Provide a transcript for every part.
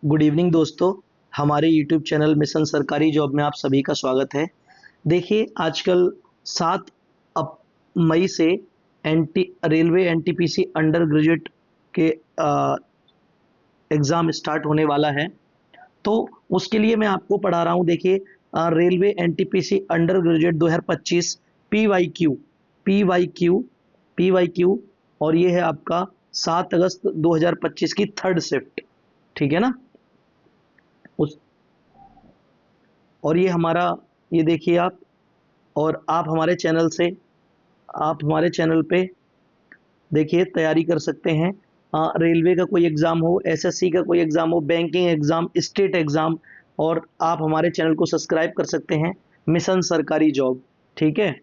Good evening दोस्तों। हमारे YouTube channel mission सरकारी जॉब में आप सभी का स्वागत है। देखिए आजकल 7 मई से रेलवे एनटीपीसी अंडर ग्रेजुएट के एग्ज़ाम स्टार्ट होने वाला है। तो उसके लिए मैं आपको पढ़ा रहा हूँ। देखिए railway NTPC under graduate 2025 PYQ PYQ PYQ और ये है आपका 7 अगस्त 2025 की थर्ड शिफ्ट। ठीक है ना। उस और ये हमारा, ये देखिए आप, और आप हमारे चैनल पे देखिए तैयारी कर सकते हैं। रेलवे का कोई एग्ज़ाम हो, एसएससी का कोई एग्ज़ाम हो, बैंकिंग एग्ज़ाम, स्टेट एग्ज़ाम, और आप हमारे चैनल को सब्सक्राइब कर सकते हैं, मिशन सरकारी जॉब। ठीक है।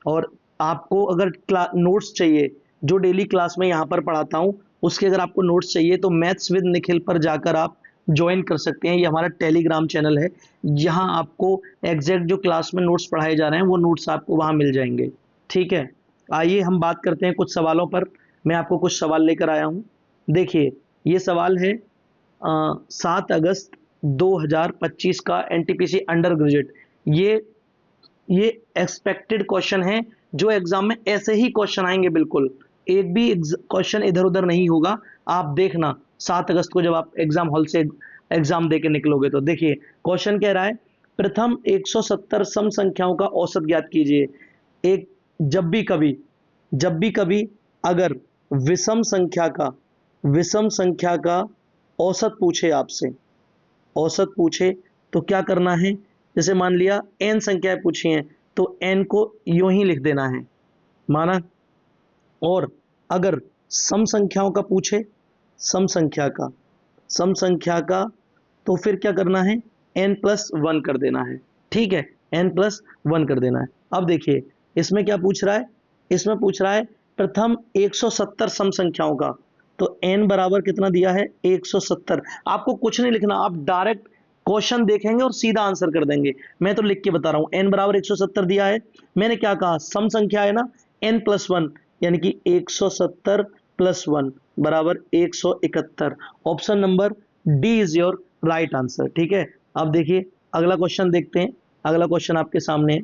और आपको अगर नोट्स चाहिए, जो डेली क्लास में यहाँ पर पढ़ाता हूँ उसके अगर आपको नोट्स चाहिए तो मैथ्स विद निखिल पर जाकर आप ज्वाइन कर सकते हैं। ये हमारा टेलीग्राम चैनल है, जहाँ आपको एग्जैक्ट जो क्लास में नोट्स पढ़ाए जा रहे हैं वो नोट्स आपको वहाँ मिल जाएंगे। ठीक है। आइए हम बात करते हैं कुछ सवालों पर। मैं आपको कुछ सवाल लेकर आया हूँ। देखिए ये सवाल है 7 अगस्त 2025 का एनटीपीसी अंडर ग्रेजुएट। ये ये एक्सपेक्टेड क्वेश्चन है, जो एग्जाम में ऐसे ही क्वेश्चन आएंगे, बिल्कुल एक भी क्वेश्चन इधर उधर नहीं होगा। आप देखना 7 अगस्त को जब आप एग्जाम हॉल से एग्जाम देके निकलोगे तो देखिए क्वेश्चन कह रहा है, प्रथम 170 सम संख्याओं का औसत ज्ञात कीजिए। एक जब भी कभी अगर विषम संख्या का विषम संख्या का औसत पूछे आपसे, औसत पूछे तो क्या करना है। जैसे मान लिया n संख्याएं पूछी हैं तो n को यूं ही लिख देना है, माना। और अगर सम संख्याओं का पूछे, सम संख्या का सम संख्या का तो फिर क्या करना है, n+1 कर देना है। ठीक है, n+1 कर देना है। अब देखिए इसमें क्या पूछ रहा है, इसमें पूछ रहा है प्रथम 170 सम संख्याओं का। तो n बराबर कितना दिया है, 170। आपको कुछ नहीं लिखना, आप डायरेक्ट क्वेश्चन देखेंगे और सीधा आंसर कर देंगे। मैं तो लिख के बता रहा हूं, n बराबर 170 दिया है। मैंने क्या कहा, सम संख्या है ना, n+1, यानी कि 170 + 1 बराबर 171। Option number D is your right answer. ठीक है। अब देखिए अगला क्वेश्चन देखते हैं। अगला क्वेश्चन आपके सामने है।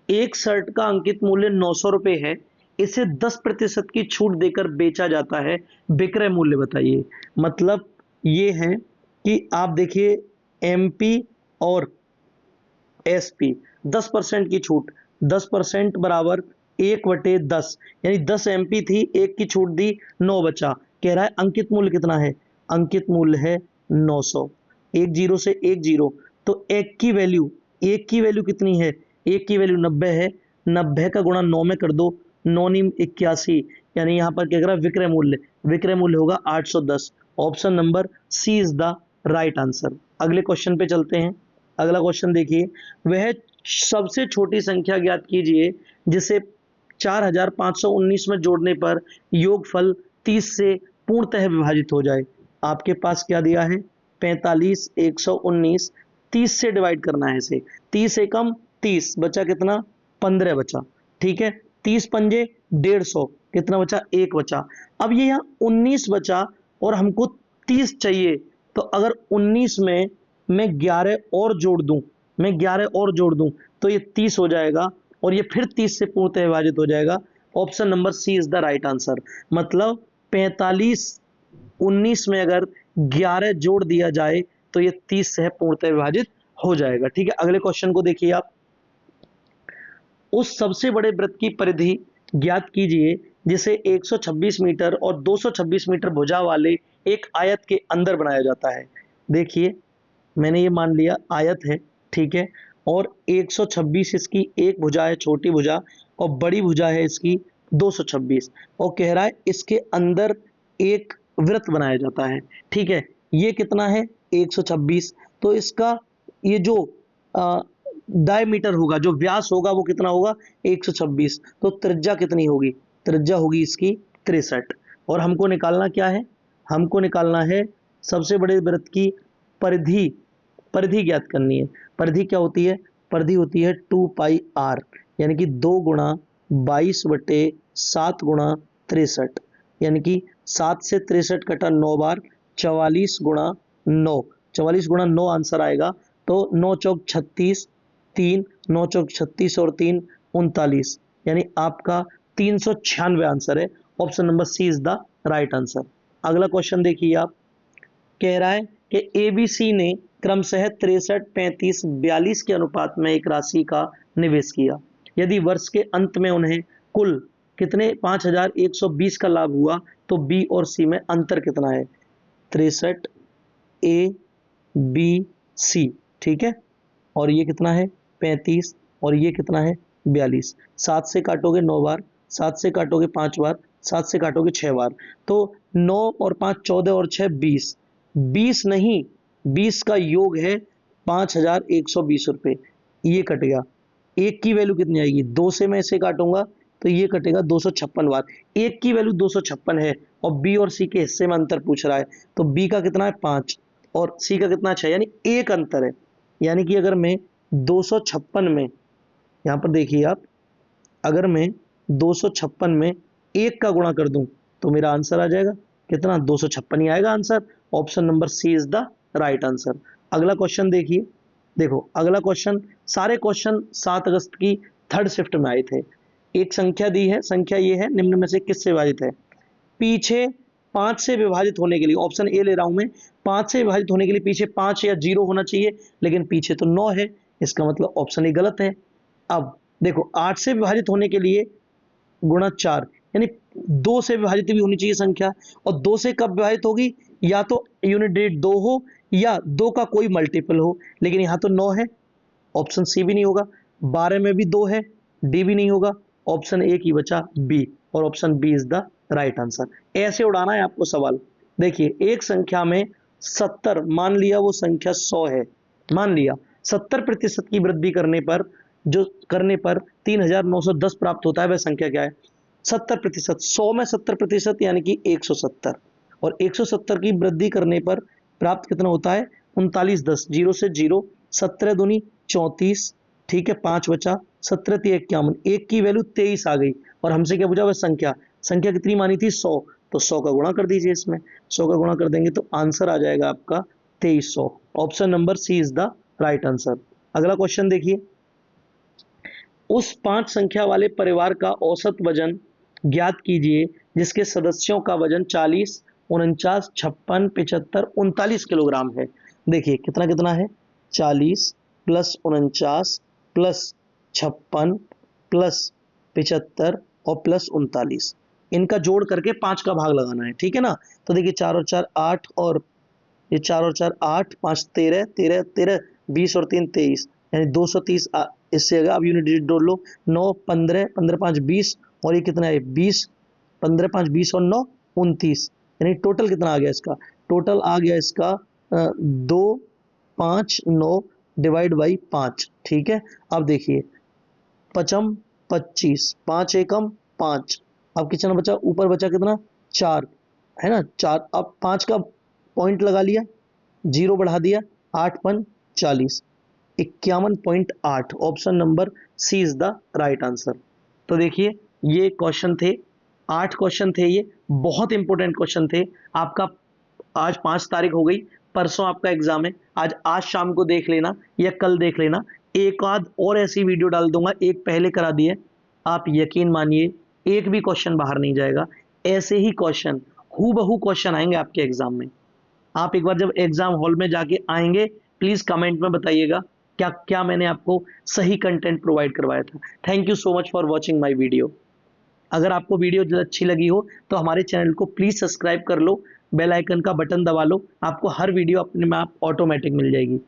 एक शर्ट का अंकित मूल्य 900 रुपए है, इसे 10% की छूट देकर बेचा जाता है, विक्रय मूल्य बताइए। मतलब ये है कि आप देखिए एमपी और एसपी 10% की छूट, 10% बराबर 1/10, यानी 10 एमपी थी, एक की छूट दी, 9 बचा। कह रहा है अंकित मूल्य कितना है, अंकित मूल्य है 900। एक जीरो से एक जीरो, तो एक की वैल्यू कितनी है, एक की वैल्यू 90 है। 90 का गुणा 9 में कर दो, 9 नीम 81, यानी यहाँ पर क्या कह रहा है, विक्रय मूल्य होगा 810। Option number C is the right answer. अगले क्वेश्चन पे चलते हैं। अगला क्वेश्चन देखिए, वह सबसे छोटी संख्या ज्ञात कीजिए जिसे 4519 में जोड़ने पर योगफल 30 से पूर्णतः विभाजित हो जाए। आपके पास क्या दिया है, 45 119, 30 से डिवाइड करना है इसे। 30 एकम 30, बचा कितना, 15 बचा। ठीक है, 30 पंजे 150, कितना बचा, 1 बचा। अब ये यहाँ 19 बचा और हमको 30 चाहिए, तो अगर 19 में मैं 11 और जोड़ दूं, तो ये 30 हो जाएगा, और ये फिर 30 से पूर्णतः विभाजित हो जाएगा। Option number C is the right answer. मतलब 45 19 में अगर 11 जोड़ दिया जाए तो ये 30 से पूर्णतः विभाजित हो जाएगा। ठीक है, अगले क्वेश्चन को देखिए आप। उस सबसे बड़े वृत्त की परिधि ज्ञात कीजिए जिसे 126 मीटर और 226 मीटर भुजा वाले एक आयत के अंदर बनाया जाता है। देखिए मैंने ये मान लिया आयत है, ठीक है, और 126 इसकी एक भुजा है, छोटी भुजा, और बड़ी भुजा है इसकी 226, और कह रहा है इसके अंदर एक वृत्त बनाया जाता है। ठीक है, ये कितना है, 126। तो इसका ये जो डायमीटर होगा, जो व्यास होगा, वो कितना होगा, 126। तो त्रिज्या कितनी होगी, त्रिज्या होगी इसकी 63। और हमको निकालना क्या है, हमको निकालना है सबसे बड़े वृत्त की परिधि, परिधि ज्ञात करनी है। परिधि क्या होती है, परिधि होती है 2πr, यानी कि 2 × 22/7 × 63, यानी कि 7 से 63 कटा 9 बार, 44 × 9, 44 गुणा 9 आंसर आएगा, तो 9 चौक 36, 3, 9 चौक 36 और 3 39, यानी आपका 396 आंसर है। Option number C is the right answer. अगला क्वेश्चन देखिए आप, कह रहा है कि एबीसी ने क्रमशः 63, 35, 42 के अनुपात में एक राशि का निवेश किया। यदि वर्ष के अंत में उन्हें कुल कितने 5120 का लाभ हुआ तो बी और सी में अंतर कितना है? 63 ए बी सी, ठीक है, और ये कितना है 35 और ये कितना है 42। 7 से काटोगे 9 बार, 7 से काटोगे 5 बार, 7 से काटोगे 6 बार, तो 9 और 5 14 और 6 20, 20 नहीं 20 का योग है 5120 रुपये, ये कट गया। एक की वैल्यू कितनी आएगी? 2 से मैं इसे काटूंगा तो ये कटेगा 256 बार। एक की वैल्यू 256 है और बी और सी के हिस्से में अंतर पूछ रहा है, तो बी का कितना है 5 और सी का कितना 6, यानी एक अंतर है। यानी कि अगर मैं 256 में, यहां पर देखिए आप, अगर मैं 256 में एक का गुणा कर दूं तो मेरा आंसर आ जाएगा कितना? 256 ही आएगा answer. Option number C is the right answer. अगला क्वेश्चन देखिए, देखो अगला क्वेश्चन, सारे क्वेश्चन 7 अगस्त की थर्ड शिफ्ट में आए थे। एक संख्या दी है, संख्या ये है, निम्न में से किससे विभाजित है? पीछे 5 से विभाजित होने के लिए, ऑप्शन ए ले रहा हूं मैं, 5 से विभाजित होने के लिए पीछे 5 या 0 होना चाहिए, लेकिन पीछे तो 9 है, इसका मतलब ऑप्शन ए गलत है। अब देखो 8 से विभाजित होने के लिए गुणा 4, यानी 2 से विभाजित भी होनी चाहिए संख्या, और 2 से कब विभाजित होगी? या तो यूनिट डिजिट 2 हो या 2 का कोई मल्टीपल हो, लेकिन यहां तो 9 है, ऑप्शन सी भी नहीं होगा। 12 में भी 2 है, डी भी नहीं होगा, ऑप्शन ए की बचा बी, और option B is the right answer. ऐसे उड़ाना है आपको सवाल। देखिए एक संख्या में 70, मान लिया वो संख्या 100 है, मान लिया 70% की वृद्धि करने पर 3910 प्राप्त होता है, वह संख्या क्या है? 70%, 100 में 70% यानी कि 170, और 170 की वृद्धि करने पर प्राप्त कितना होता है? 3910, 0 से 0, 17 दूनी 34, ठीक है, 5 बचा, 17 × 51, एक की वैल्यू 23 आ गई, और हमसे क्या पूछा? वह संख्या, संख्या कितनी मानी थी? 100, तो 100 का गुणा कर दीजिए, इसमें 100 का गुणा कर देंगे तो आंसर आ जाएगा आपका 2300। Option number C is the right answer. अगला क्वेश्चन देखिए, उस 5 संख्या वाले परिवार का औसत वजन ज्ञात कीजिए जिसके सदस्यों का वजन 40, 49, 56, 75, 39 किलोग्राम है। देखिए कितना कितना है? 40 प्लस 49 प्लस 56 प्लस 75 और प्लस 39, इनका जोड़ करके 5 का भाग लगाना है, ठीक है ना। तो देखिए 4 और 4 8, और ये 4 और 4 8, 5 13, 13 13, 20 और 3 23, यानी 230। इससे अगर आप यूनिट डिजिट जोड़ लो, 9 15, 15 5 20, और ये कितना है 20, 15 5 20 और 9 29, यानी टोटल कितना आ गया इसका? टोटल आ गया इसका 2 5 9 डिवाइड बाई 5, ठीक है। अब देखिए 5 25, 5 एकम 5, अब कितना बचा? ऊपर बचा कितना? 4, है ना, 4। अब 5 का पॉइंट लगा लिया, 0 बढ़ा दिया, 8 5 40, 51.8। Option number C is the right answer. तो देखिए ये क्वेश्चन थे, 8 क्वेश्चन थे, ये बहुत इंपॉर्टेंट क्वेश्चन थे। आपका आज 5 तारीख हो गई, परसों आपका एग्जाम है, आज शाम को देख लेना या कल देख लेना, एक आध और ऐसी वीडियो डाल दूंगा, एक पहले करा दिए, आप यकीन मानिए एक भी क्वेश्चन बाहर नहीं जाएगा। ऐसे ही क्वेश्चन, हूबहू क्वेश्चन आएंगे आपके एग्जाम में। आप एक बार जब एग्जाम हॉल में जाके आएंगे, प्लीज कमेंट में बताइएगा क्या क्या मैंने आपको सही कंटेंट प्रोवाइड करवाया था। Thank you so much for watching my video. अगर आपको वीडियो अच्छी लगी हो तो हमारे चैनल को प्लीज सब्सक्राइब कर लो, बेल आइकन का बटन दबा लो, आपको हर वीडियो अपने में आप ऑटोमेटिक मिल जाएगी।